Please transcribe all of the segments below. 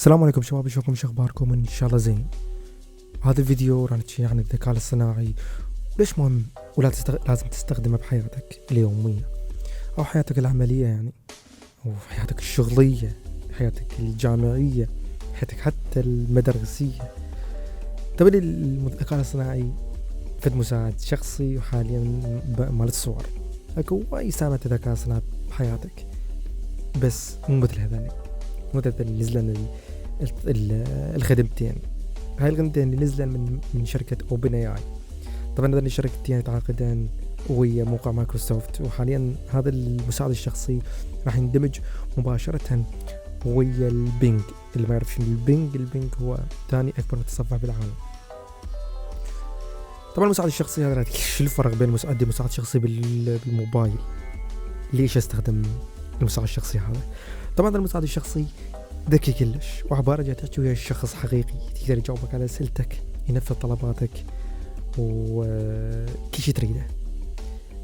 السلام عليكم شباب، شلونكم؟ شو اخباركم؟ ان شاء الله زين. هذا الفيديو راح نحكي عن الذكاء الاصطناعي وليش مهم لازم تستخدمه بحياتك اليومية او حياتك العملية، يعني او حياتك الشغلية، حياتك الجامعية، حياتك حتى المدرسية. طبعا الذكاء الاصطناعي فد مساعد شخصي، وحاليا مال الصور اكو وايد استعمال الذكاء الاصطناعي بحياتك، بس مو مثل هذول. مثل نزلن الخدمتين، هاي الخدمتين اللي نزلن من شركة اوبن اي اي. طبعا هذين الشركتين يتعاقدان ويا موقع مايكروسوفت، وحاليا هذا المساعد الشخصي راح يندمج مباشرة ويا البينج. اللي ما يعرف شنو البينج هو ثاني اكبر متصفح بالعالم. طبعا المساعد الشخصي هذا، شو الفرق بين مساعد شخصي بالموبايل؟ ليش استخدم المساعد الشخصي هذا؟ طبعا المساعد الشخصي ذكي كلش، وعبارة جاي تحكي ويا الشخص حقيقي، تقدر يجاوبك على أسئلتك، ينفذ طلباتك وكل شيء تريده.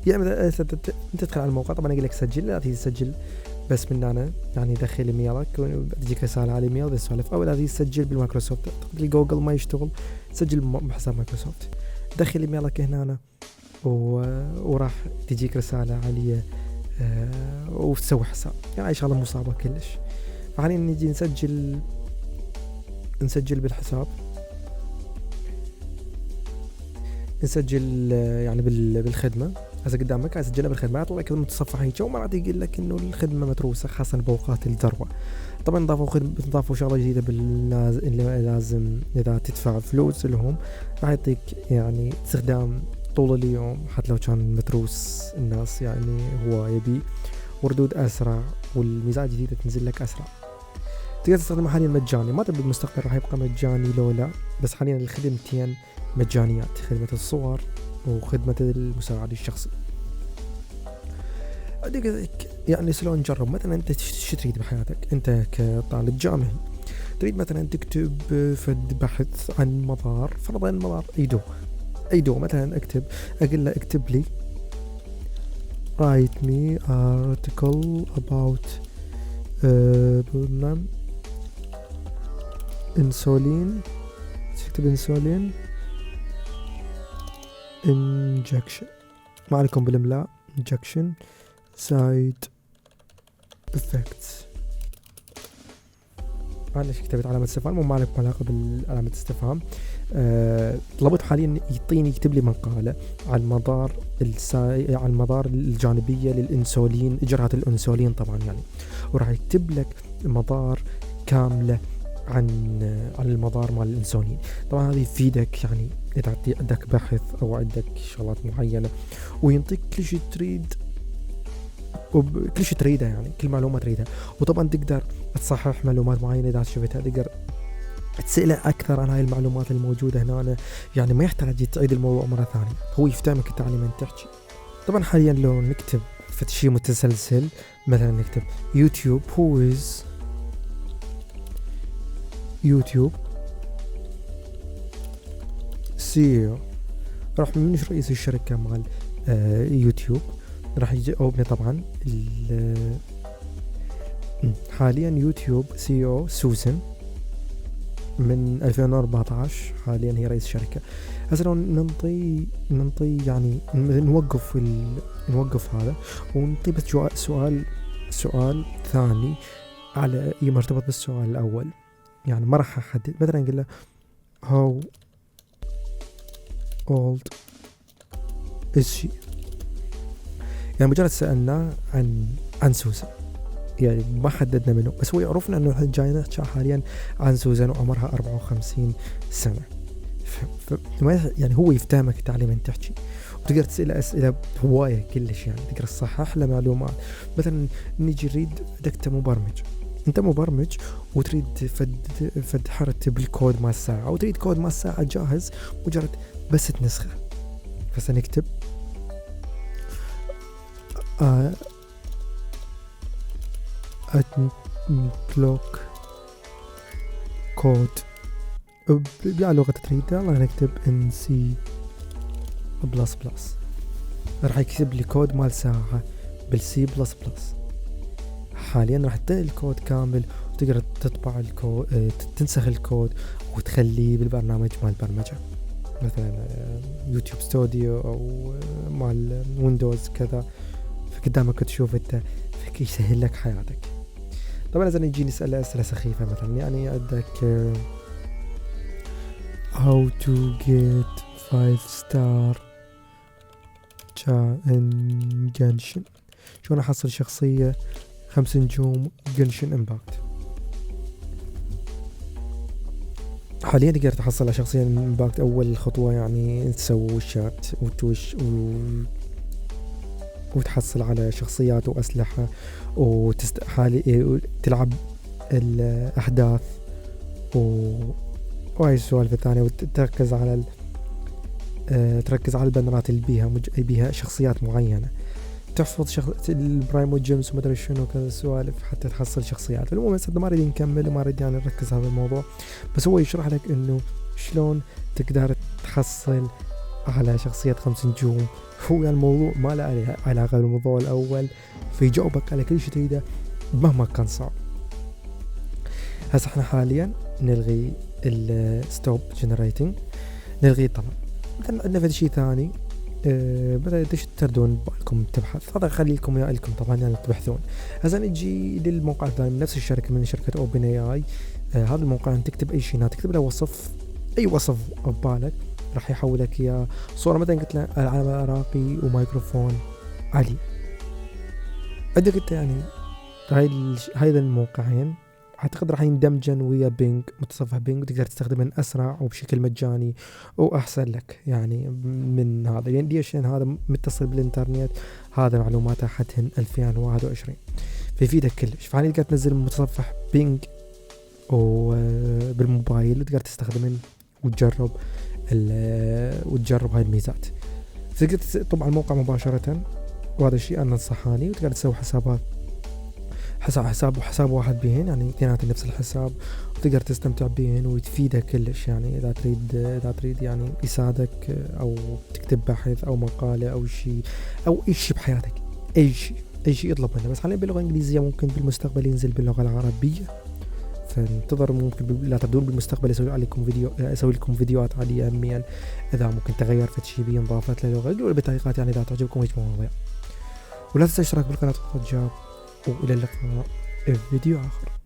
يعني انت تدخل على الموقع، طبعا يقول لك سجل، لا تسجل بس من هنا، يعني دخل ايميلك وتجيك رسالة على الايميل بالسوالف، او لا تسجل بالمايكروسوفت، تحط لي جوجل ما يشتغل، سجل بحساب مايكروسوفت، دخل ايميلك هنا وراح تجيك رسالة عليه وتسوي حساب. يعني شغلة مو صعبة كلش. فحاليا نجي نسجل بالحساب، نسجل يعني بالخدمة. هسه قدامك اسجلها بالخدمة، يطلع لك المتصفح هيك، ومرات يقول لك انه الخدمة متروسة خاصة بأوقات الذروة. طبعا اضافوا شغلة جديدة اللي لازم اذا تدفع فلوس لهم راح يعطيك يعني استخدام طول اليوم، حتى لو كان متروس الناس يعني هو يبي، وردود اسرع، والميزات الجديدة تنزل لك اسرع. تقدر تستخدمه حاليا مجاني، ما تبي بالمستقبل راح يبقى مجاني لو لا، بس حاليا الخدمتين مجانيات، خدمة الصور وخدمة المساعد الشخصي. يعني شلون نجرب؟ مثلا انت شو تريد بحياتك؟ انت كطالب جامعي تريد مثلا تكتب فد بحث عن مطار، فرضا مطار ايدو مثلا، اقول له اكتب لي write me article about انسولين، تكتب انسولين injection، ما عليكم بالاملاء، injection side effects. انا كتبت علامة استفهام، مو مالك علاقة بالعلامة استفهام. طلبت حاليا يكتب لي مقالة عن عن المضار الجانبية للانسولين، اجراءات الانسولين طبعا يعني، وراح يكتب لك مضار كاملة عن المضار مال الانسولين. طبعا هذا يفيدك يعني اذا عندك بحث او عندك شغلات معينة، وينطيك كل شيء تريد وكل شيء تريده، يعني كل معلومة تريدها. وطبعا تقدر تصحح معلومات معينة اذا شفتها، تقدر تسأله اكثر عن هاي المعلومات الموجودة هنا، يعني ما يحتاج تعيد الموضوع مرة ثانية، هو يفتهمك انت على من تحكي. طبعا حاليا لو نكتب شيء متسلسل، مثلا نكتب يوتيوب، هو از يوتيوب سي، راح من رئيس الشركة مال يوتيوب، راح يجاوبني طبعا حاليا يوتيوب سي او سوزن من 2014، حاليا هي رئيس الشركة. هسه لو ننطي يعني نوقف هذا وننطي بس سؤال ثاني على مرتبط بالسؤال الأول، يعني ما راح أحدد. مثلا نقول له how old is she، يعني مجرد سألنا عن سوزان، يعني ما حددنا منه، بس هو يعرفنا انه جاي نحكي حاليا عن سوزان وعمرها 54 سنة. يعني هو يفتهمك تعليم ان تحكي، وتقدر تسأله أسئلة هواية كلش، يعني تقدر تصحح له معلومات. مثلا نيجي نريد انت مبرمج وتريد فد حرت بالكود مال الساعة، وتريد كود مال الساعة جاهز مجرد بس تنسخه. فسنكتب clock code بأي لغة تريدها، الله نكتب ان سي بلس بلس، راح يكتب لي كود مال ساعة بالسي بلس بلس. حاليا راح تنقل الكود كامل وتقدر تطبع الكود، تنسخ الكود وتخليه بالبرنامج مال البرمجة، مثلا يوتيوب ستوديو او مال ويندوز كذا، فقدامك تشوف انت فيك يسهل لك حياتك. طبعا لازم نجي نسأل أسئلة سخيفة، مثلا يعني عندك how to get 5 star in Genshin، شلون احصل شخصية 5 نجوم Genshin Impact. حاليا تقدر تحصل على شخصية Impact. اول خطوة يعني تسوي شات وتحصل على شخصيات وأسلحة تلعب الأحداث وهاي السوالف الثانية، وتركز على البنرات اللي بيها شخصيات معينة، تحفظ البرايمو جيمز ومدري شنو كذا السوالف حتى تحصل شخصيات. المهم بس ما اريد نكمل وما اريد يعني نركز هذا الموضوع، بس هو يشرح لك انه شلون تقدر تحصل على شخصية 5 نجوم. هو يعني الموضوع ما له علاقة بالموضوع الأول، فيجاوبك على كل شيء تريده مهما كان صعب. هسه احنا حاليا نلغي الستوب جنريتنج، نلغي طبعا. مثلا عندنا في شيء ثاني بدأ تردون بالكم تبحث، هذا خلي لكم اياه لكم طبعا يعني تبحثون. هسه نجي للموقع الثاني من نفس الشركة، من شركة اوبن اي اي. هذا الموقع انت تكتب اي شيء، تكتب له وصف، اي وصف ببالك راح يحولك يا صورة. مثلا قلت له العلم العراقي وميكروفون عالي، عندك انت يعني هاي الموقعين اعتقد راح يندمجن ويا بينج، متصفح بينج، وتقدر تستخدمه اسرع وبشكل مجاني واحسن لك يعني من هذا. يعني ليش؟ لان هذا متصل بالانترنت، هذا معلوماته حتى 2021 فيفيدك كلش. فعلي تقدر تنزل متصفح بينج وبالموبايل وتقدر تستخدمه وتجرب هاي الميزات. تقدر تطبع الموقع مباشرة، وهذا الشيء أنا نصحاني. وتقدر تسوي حساب واحد بهن، يعني اثنيناتهم نفس الحساب، وتقدر تستمتع بهن وتفيدك كلش. يعني إذا تريد يعني يساعدك أو تكتب بحث أو مقالة أو شيء أو أي شيء بحياتك، أي شيء اطلب منه. بس حاليا باللغة الإنجليزية، ممكن بالمستقبل ينزل باللغة العربية، فانتظر ممكن لا تبدون بالمستقبل اسوي لكم فيديوهات عادية يوميا اذا ممكن تغير في شيء بين اضافت للغة. قولوا بالتعليقات يعني اذا تعجبكم هيك مواضيع، ولا تنسى الاشتراك بالقناة والجاب، والى اللقاء في فيديو اخر.